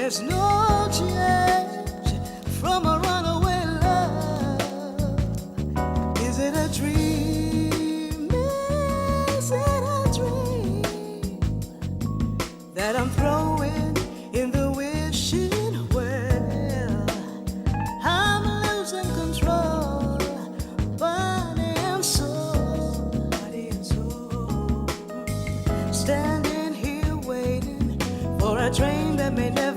There's no change from a runaway love. Is it a dream? Is it a dream that I'm throwing in the wishing well? I'm losing control, body and soul, standing here waiting for a train that may never